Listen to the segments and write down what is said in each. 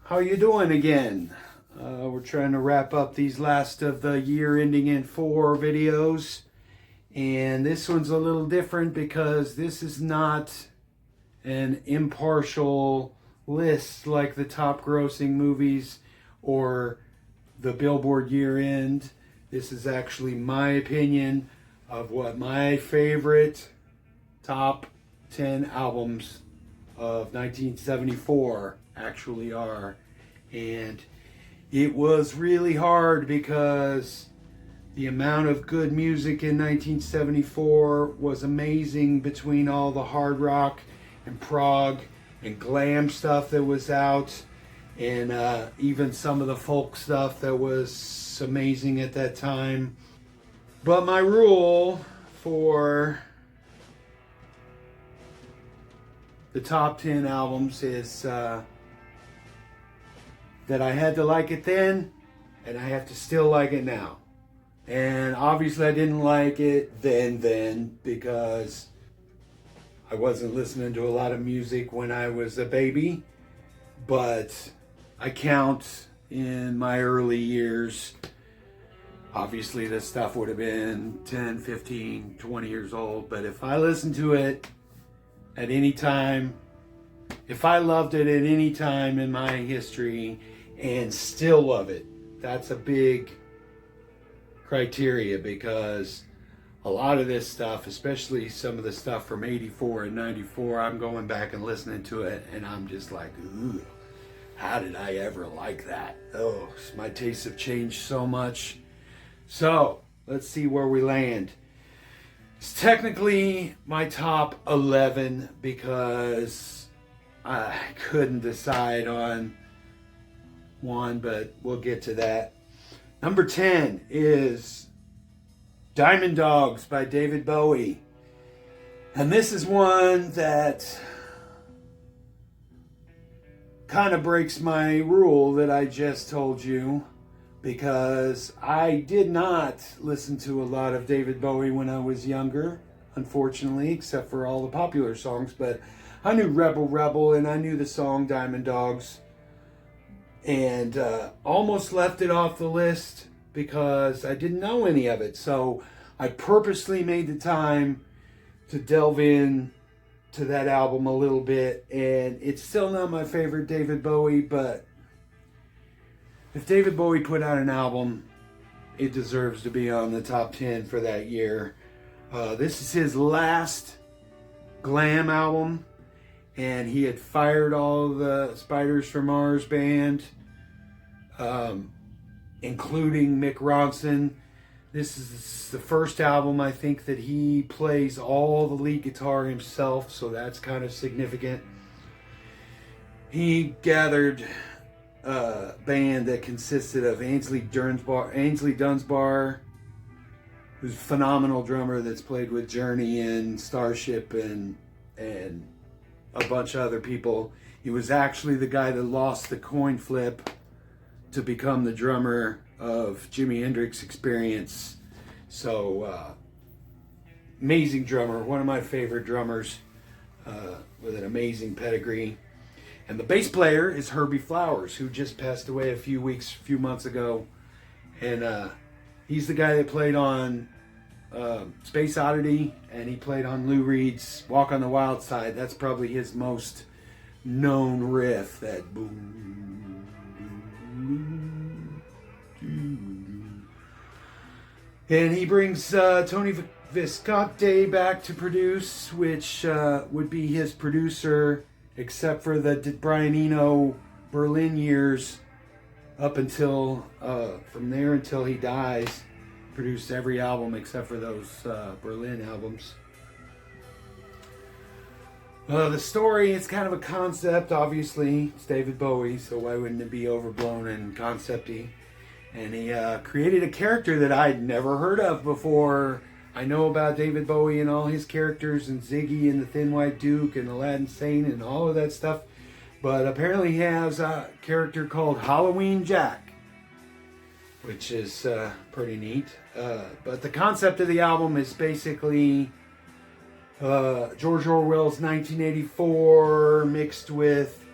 How you doing again? We're trying to wrap up these last of the year ending in 4 videos. And this one's a little different because this is not an impartial list like the top grossing movies or the Billboard year end. This is actually my opinion of what my favorite top 10 albums of 1974 actually are. And it was really hard because the amount of good music in 1974 was amazing, between all the hard rock and prog and glam stuff that was out, and even some of the folk stuff that was amazing at that time. But my rule for the top 10 albums is that I had to like it then, and I have to still like it now. And obviously I didn't like it then because I wasn't listening to a lot of music when I was a baby. But I count in my early years. Obviously this stuff would have been 10, 15, 20 years old. But if I listened to it at any time, if I loved it at any time in my history and still love it, that's a big criteria, because a lot of this stuff, especially some of the stuff from 84 and 94, I'm going back and listening to it and I'm just like, ooh, how did I ever like that? Oh, my tastes have changed so much. So let's see where we land. It's technically my top 11 because I couldn't decide on one, but we'll get to that. Number 10 is Diamond Dogs by David Bowie. And this is one that kind of breaks my rule that I just told you, because I did not listen to a lot of David Bowie when I was younger, unfortunately, except for all the popular songs. But I knew Rebel Rebel and I knew the song Diamond Dogs, and almost left it off the list because I didn't know any of it. So I purposely made the time to delve in to that album a little bit, and it's still not my favorite David Bowie, but if David Bowie put out an album, it deserves to be on the top 10 for that year. This is his last glam album, and he had fired all the Spiders from Mars band, including Mick Ronson. This is the first album, I think, that he plays all the lead guitar himself, so that's kind of significant. He gathered a band that consisted of Ainsley Dunsbar, who's a phenomenal drummer that's played with Journey and Starship and a bunch of other people. He was actually the guy that lost the coin flip to become the drummer of Jimi Hendrix Experience. So amazing drummer, one of my favorite drummers, with an amazing pedigree. And the bass player is Herbie Flowers, who just passed away a few months ago. And he's the guy that played on Space Oddity, and he played on Lou Reed's Walk on the Wild Side. That's probably his most known riff, that boom, boom, boom. And he brings Tony Visconti back to produce, which would be his producer, except for the Brian Eno Berlin years, up until from there until he dies. Produced every album except for those Berlin albums. The story, it's kind of a concept, obviously. It's David Bowie, so why wouldn't it be overblown and concept-y? And he created a character that I'd never heard of before. I know about David Bowie and all his characters, and Ziggy and the Thin White Duke and Aladdin Sane and all of that stuff. But apparently he has a character called Halloween Jack, which is pretty neat. But the concept of the album is basically George Orwell's 1984 mixed with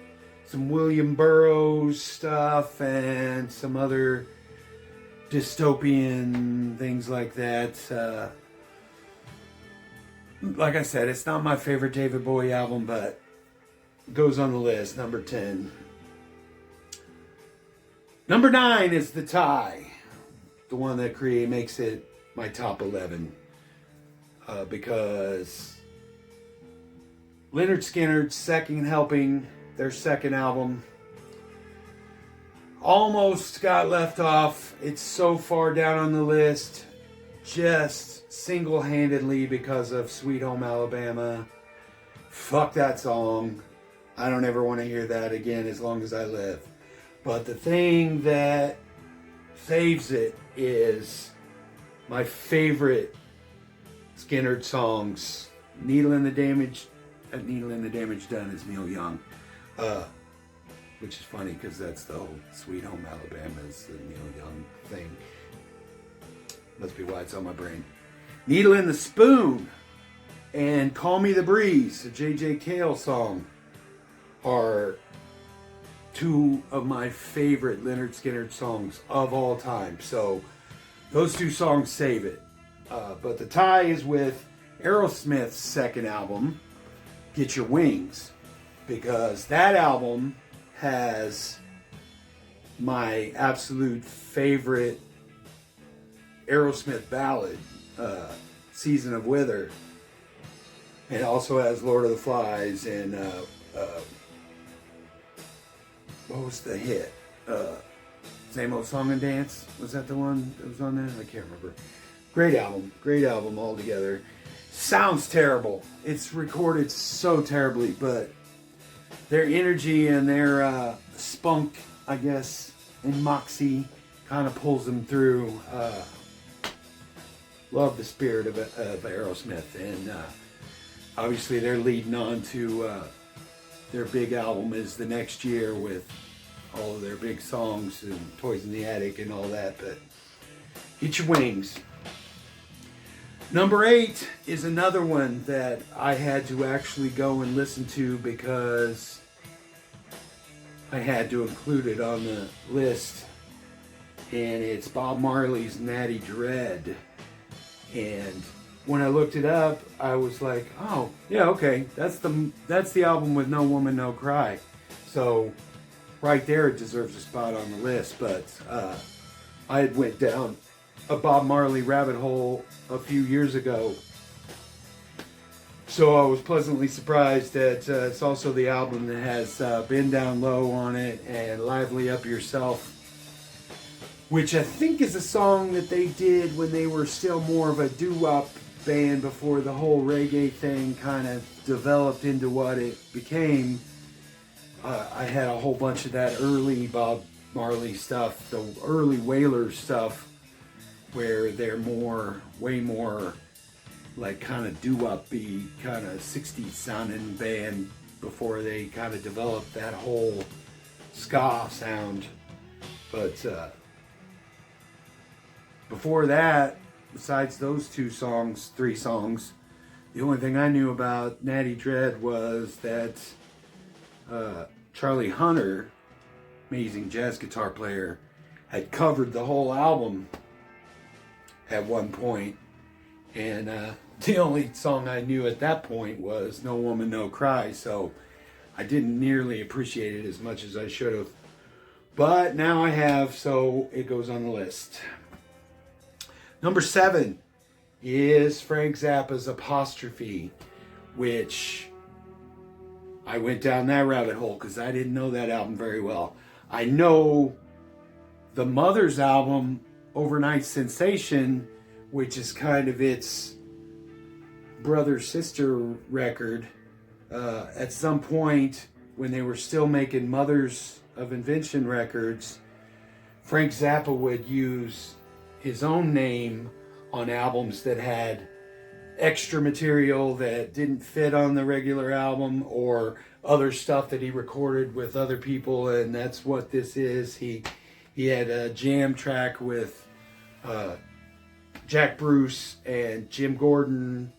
some William Burroughs stuff and some other dystopian things like that. Like I said, it's not my favorite David Bowie album, but it goes on the list, number 10. Number 9 is The Tie, the one that makes it my top 11. Because Lynyrd Skynyrd's second helping, their second album, almost got left off. It's so far down on the list, just single-handedly because of Sweet Home Alabama. Fuck that song. I don't ever want to hear that again as long as I live. But the thing that saves it is my favorite Skynyrd songs. Needle in the Damage Done is Neil Young. Which is funny because that's the whole Sweet Home Alabama is the Neil Young thing. Must be why it's on my brain. Needle in the Spoon and Call Me the Breeze, a J.J. Cale song, are two of my favorite Lynyrd Skynyrd songs of all time. So those two songs save it. But The Tie is with Aerosmith's second album, Get Your Wings, because that album has my absolute favorite Aerosmith ballad, Season of Wither. It also has Lord of the Flies and what was the hit? Same Old Song and Dance? Was that the one that was on there? I can't remember. Great album altogether. Sounds terrible. It's recorded so terribly, but their energy and their spunk, I guess, and moxie kind of pulls them through. Love the spirit of Aerosmith, and obviously they're leading on to their big album is the next year with all of their big songs and Toys in the Attic and all that. But Get Your Wings. Number 8 is another one that I had to actually go and listen to because I had to include it on the list, and it's Bob Marley's Natty Dread. And when I looked it up, I was like, oh yeah, okay, that's the album with No Woman No Cry. So right there, it deserves a spot on the list. But I had went down a Bob Marley rabbit hole a few years ago, so I was pleasantly surprised that it's also the album that has Been Down Low on it and Lively Up Yourself, which I think is a song that they did when they were still more of a doo-wop band before the whole reggae thing kind of developed into what it became. I had a whole bunch of that early Bob Marley stuff, the early Wailers stuff, where they're way more like kind of doo-wop-y, kind of 60s sounding band before they kind of developed that whole ska sound. But before that, besides those three songs, the only thing I knew about Natty Dread was that Charlie Hunter, amazing jazz guitar player, had covered the whole album at one point, and the only song I knew at that point was No Woman No Cry, so I didn't nearly appreciate it as much as I should have. But now I have, so it goes on the list. Number 7 is Frank Zappa's Apostrophe, which I went down that rabbit hole because I didn't know that album very well. I know the Mother's album, Overnight Sensation, which is kind of its brother-sister record. At some point, when they were still making Mothers of Invention records, Frank Zappa would use his own name on albums that had extra material that didn't fit on the regular album, or other stuff that he recorded with other people, and that's what this is. He had a jam track with Jack Bruce and Jim Gordon,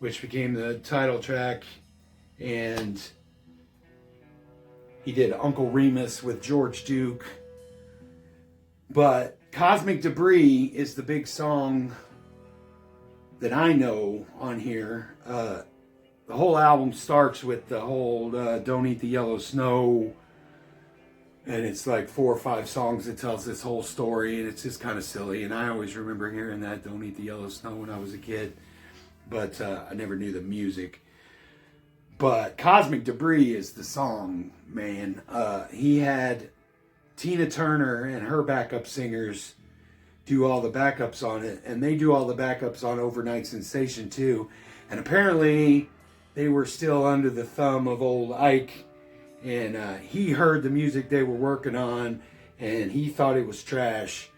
which became the title track, and He did Uncle Remus with George Duke. But Cosmic Debris is the big song that I know on here. The whole album starts with the whole Don't Eat the Yellow Snow. And it's like 4 or 5 songs that tells this whole story. And it's just kind of silly. And I always remember hearing that Don't Eat the Yellow Snow when I was a kid. But I never knew the music. But Cosmic Debris is the song, man. He had Tina Turner and her backup singers do all the backups on it. And they do all the backups on Overnight Sensation too. And apparently they were still under the thumb of old Ike. And he heard the music they were working on. And he thought it was trash.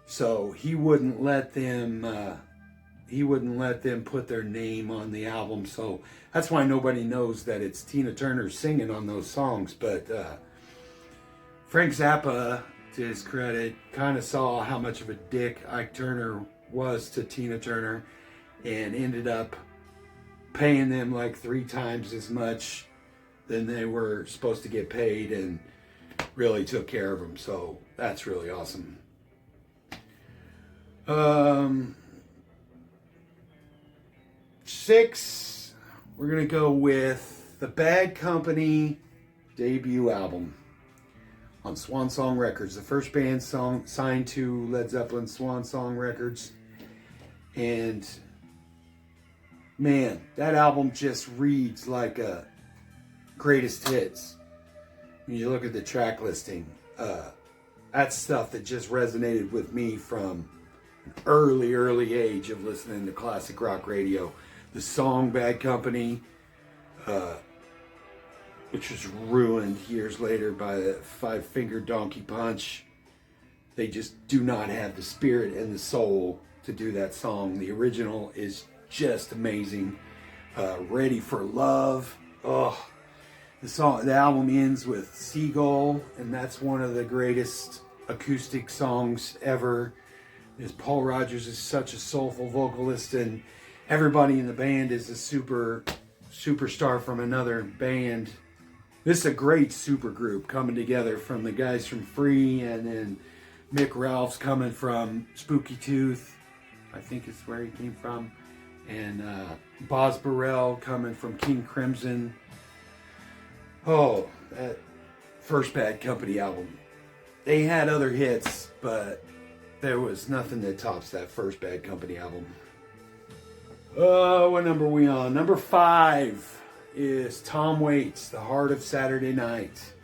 So he wouldn't let them put their name on the album. So that's why nobody knows that it's Tina Turner singing on those songs. But Frank Zappa, to his credit, kind of saw how much of a dick Ike Turner was to Tina Turner and ended up paying them like 3 times as much than they were supposed to get paid, and really took care of them. So that's really awesome. 6, we're going to go with the Bad Company debut album on Swan Song Records. The first band signed to Led Zeppelin Swan Song Records. And man, that album just reads like a greatest hits. When you look at the track listing, that's stuff that just resonated with me from an early age of listening to classic rock radio. The song Bad Company, which was ruined years later by the Five Finger Donkey Punch. They just do not have the spirit and the soul to do that song. The original is just amazing. Ready for Love. Oh, the album ends with Seagull, and that's one of the greatest acoustic songs ever. Is Paul Rodgers is such a soulful vocalist, and everybody in the band is a superstar from another band. This is a great super group coming together from the guys from Free, and then Mick Ralph's coming from Spooky Tooth, I think is where he came from, and Boz Burrell coming from King Crimson. Oh, that first Bad Company album. They had other hits, but there was nothing that tops that first Bad Company album. What number are we on? Number 5 is Tom Waits, The Heart of Saturday Night.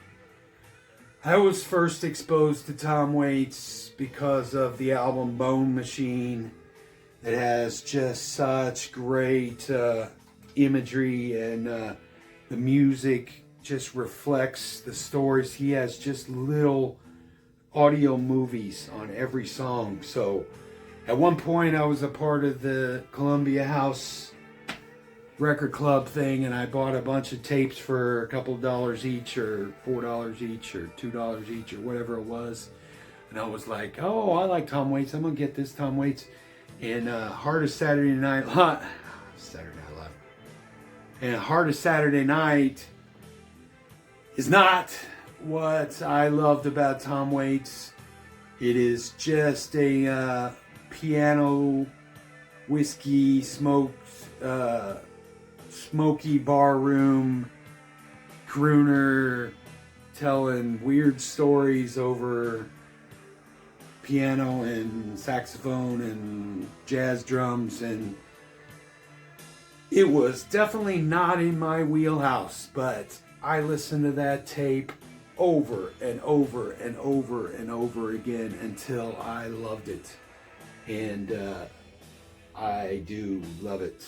I was first exposed to Tom Waits because of the album Bone Machine. It has just such great imagery, and the music just reflects the stories. He has just little audio movies on every song. So at one point I was a part of the Columbia House record club thing, and I bought a bunch of tapes for a couple of dollars each, or $4 each, or $2 each, or whatever it was. And I was like, oh, I like Tom Waits, I'm gonna get this Tom Waits. And Heart of Saturday Night Live, and Heart of Saturday Night is not what I loved about Tom Waits. It is just a piano, whiskey, smoked, smoky barroom crooner telling weird stories over piano and saxophone and jazz drums, and it was definitely not in my wheelhouse, but I listened to that tape over and over and over and over again until I loved it. And I do love it.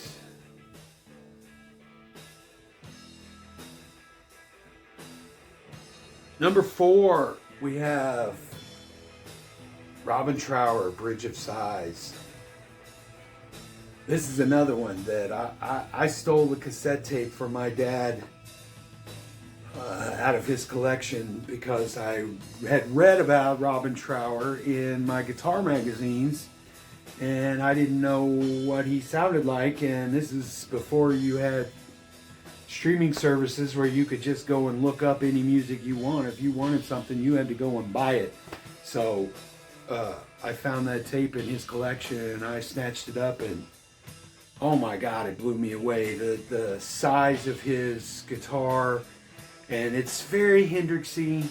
Number 4, we have Robin Trower, Bridge of Sighs. This is another one that I stole the cassette tape from my dad out of his collection because I had read about Robin Trower in my guitar magazines, and I didn't know what he sounded like. And this is before you had streaming services where you could just go and look up any music you want. If you wanted something, you had to go and buy it. So I found that tape in his collection and I snatched it up, and oh my God, it blew me away. The size of his guitar, and it's very Hendrixy,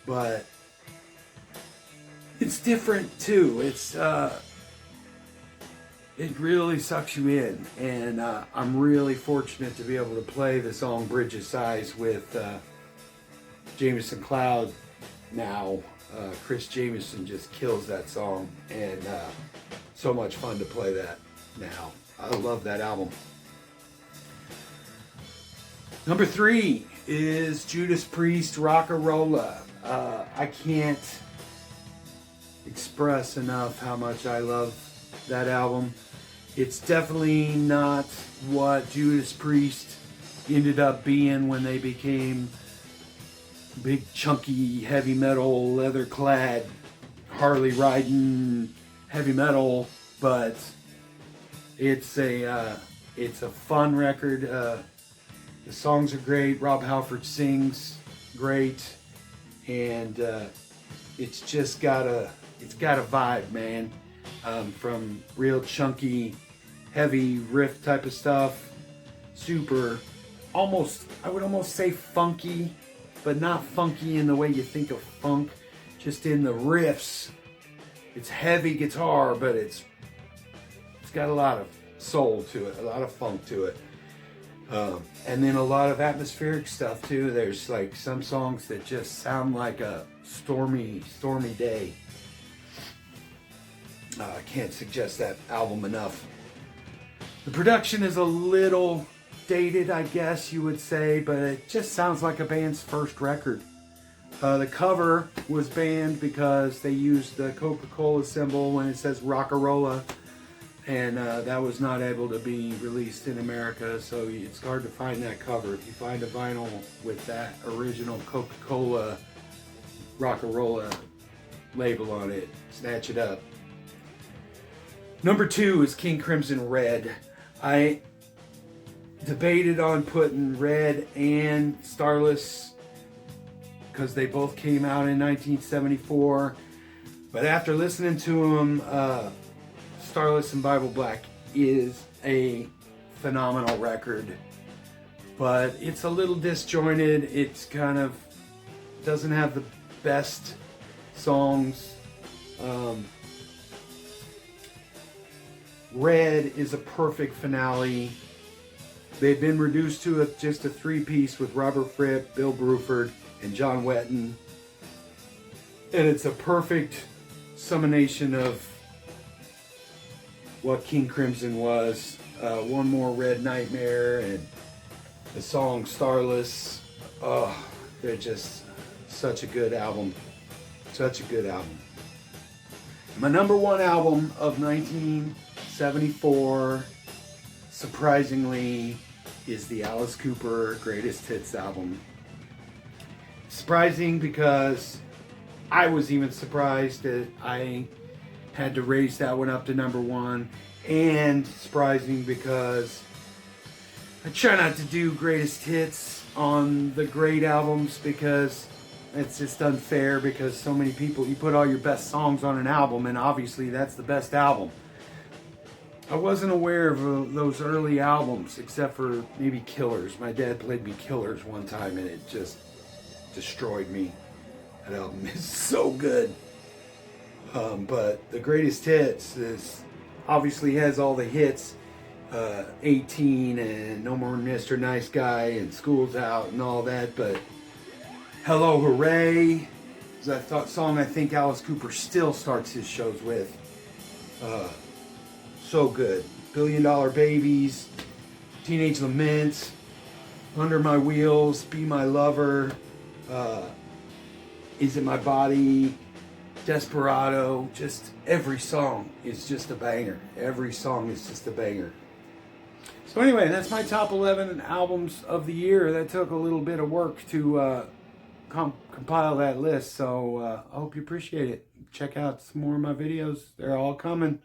but it's different too. It really sucks you in, and I'm really fortunate to be able to play the song Bridge of Sighs with Jameson Cloud now. Chris Jameson just kills that song, and so much fun to play that now. I love that album. Number 3 is Judas Priest, Rock-a-Rolla. I can't express enough how much I love that album. It's definitely not what Judas Priest ended up being when they became big, chunky, heavy metal, leather-clad, Harley-riding heavy metal, but it's a fun record. The songs are great. Rob Halford sings great, and it's just got a vibe, man. From real chunky, heavy riff type of stuff, super, I would almost say funky, but not funky in the way you think of funk, just in the riffs. It's heavy guitar, but it's got a lot of soul to it, a lot of funk to it. And then a lot of atmospheric stuff too. There's like some songs that just sound like a stormy day. I can't suggest that album enough. The production is a little dated, I guess you would say, but it just sounds like a band's first record. The cover was banned because they used the Coca-Cola symbol when it says Rock-a-Rolla, and that was not able to be released in America, so it's hard to find that cover. If you find a vinyl with that original Coca-Cola Rock-a-Rolla label on it, snatch it up. Number 2 is King Crimson Red. I debated on putting Red and Starless because they both came out in 1974, but after listening to them, Starless and Bible Black is a phenomenal record, but it's a little disjointed. It's kind of doesn't have the best songs. Red is a perfect finale. They've been reduced to just a 3-piece with Robert Fripp, Bill Bruford, and John Wetton, and it's a perfect summation of what King Crimson was. One More Red Nightmare and the song Starless. Oh, they're just such a good album. Such a good album. My number 1 album of 1974, surprisingly, is the Alice Cooper Greatest Hits album. Surprising because I was even surprised that I had to raise that one up to number 1, and surprising because I try not to do greatest hits on the great albums because it's just unfair, because so many people, you put all your best songs on an album and obviously that's the best album. I wasn't aware of those early albums except for maybe Killers. My dad played me Killers one time and it just destroyed me. That album is so good. But the Greatest Hits obviously has all the hits, 18 and No More Mr. Nice Guy and School's Out and all that, but Hello Hooray is that song I think Alice Cooper still starts his shows with. So good. Billion Dollar Babies, Teenage Lament, Under My Wheels, Be My Lover, Is It My Body, Desperado. Just every song is just a banger. Every song is just a banger. So anyway, that's my top 11 albums of the year. That took a little bit of work to compile that list, so I hope you appreciate it. Check out some more of my videos. They're all coming.